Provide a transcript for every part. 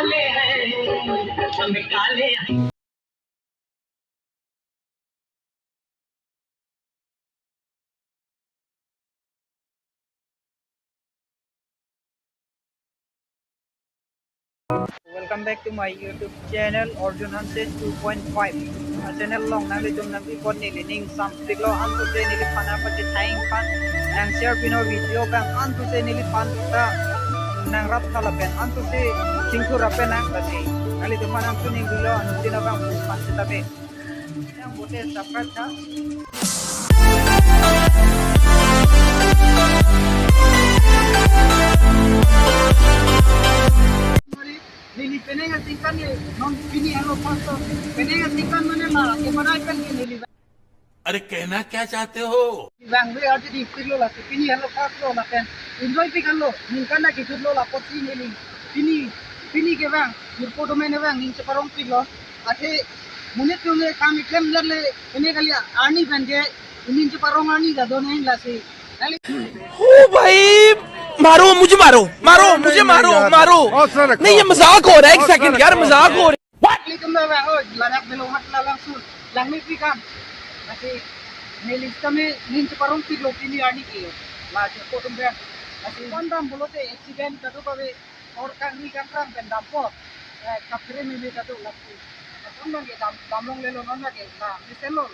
काले हैं हम काले हैं। Welcome back to my YouTube channel Arjun Hanses 2.5. Channel long nang le jom nang bi kon ni le ning sam tik lo an tu se ni le phana pa che thaing phan nang share pino video bang an tu se ni le phan ta nang rap thala pen an tu se singku rap pen nang ta se ali tu phan an tu ning lo an tu na bang phan se ta be nang bote subscribe tha Nili penega tingkan ni non pini halo pasto penega tingkan mana lah ke mana kan ni nili अरे कहना क्या चाहते हो? bang we aja di pilo lah pini halo pasto lah kan enjoy pi kan lo tingkan na gitu lo lah poti nili pini ke bang di foto mene bang ning sekarang pilo ate mune tune kami klem le ini kali ani ban ke ning sekarang ani dah donain lah sih ओ भाई मारो मुझे मारो मारो मुझे मारो मारो नहीं ये मजाक हो रहा है एक सेकंड यार मजाक हो रहा है Assalamualaikum bang oh lanak belum mat langsung langit pi kan masih nelis kami nin sekarang pi lo pini ani ki lah foto bang masih pandam bolote accident katu kabe और कांगी का काम kan dampo kapre mi katu lakti pandam ke damlong le lo nona ke na miselo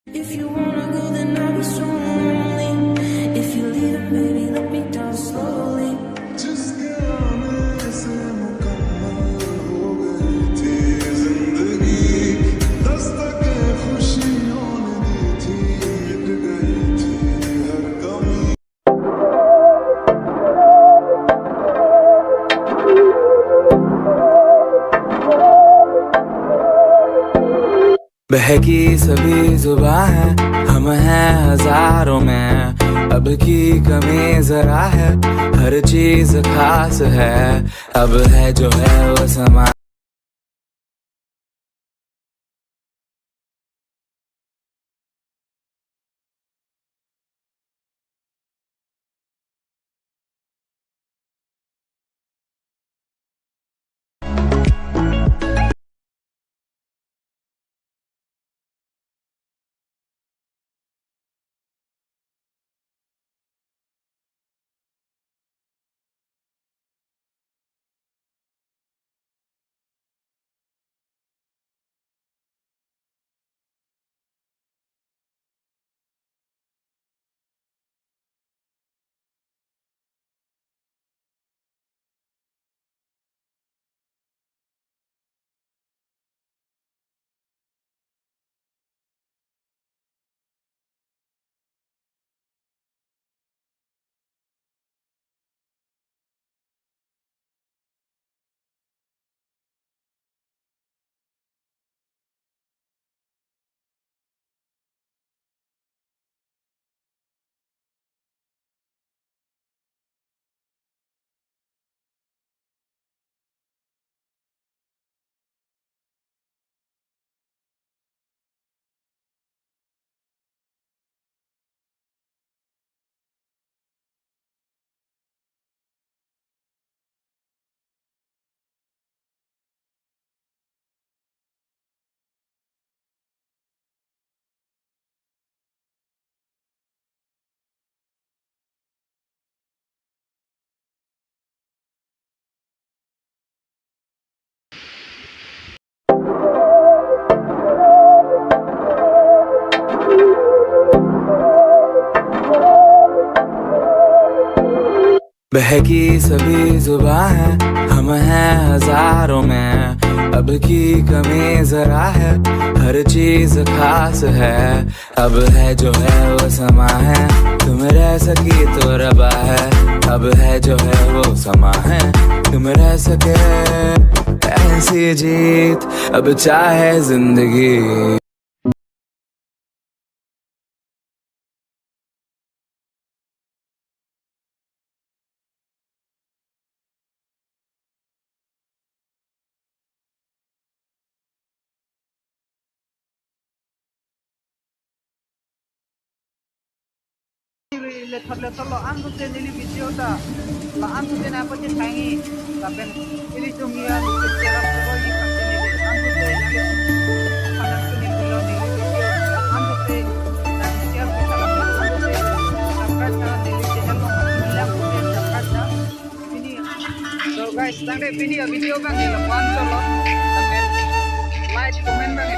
If you wanna go, then I'll be so lonely. If you leave, then baby, let me down slowly. जिसके आने से मुकम्मल हो गई थी जिंदगी दस्तके खुशियों ने दी थी मिट गई थी हर कमी बहकी सभी जुबां है हम हैं हजारों में अब की कमी जरा है हर चीज खास है अब है जो है वो समा बहकी सभी जुबां है, हम हैं हजारों में, अब की कमी जरा है, हर चीज खास है, अब है जो है वो समा है, तुम रह सकी तो रबा है, अब है जो है वो समा है, तुम रह सके ऐसी जीत, अब चाहे जिंदगी। letter lo ando te nili video ta la ando te na pa te thangi la ben ili tumia te tera pro yi ka te nili ando te nali khana te ni bilo ni video ando te na share te kala ando te subscribe kara nili channel ko mila ko te subscribe na ini so guys tangde video bang ni la pan chalo like comment bang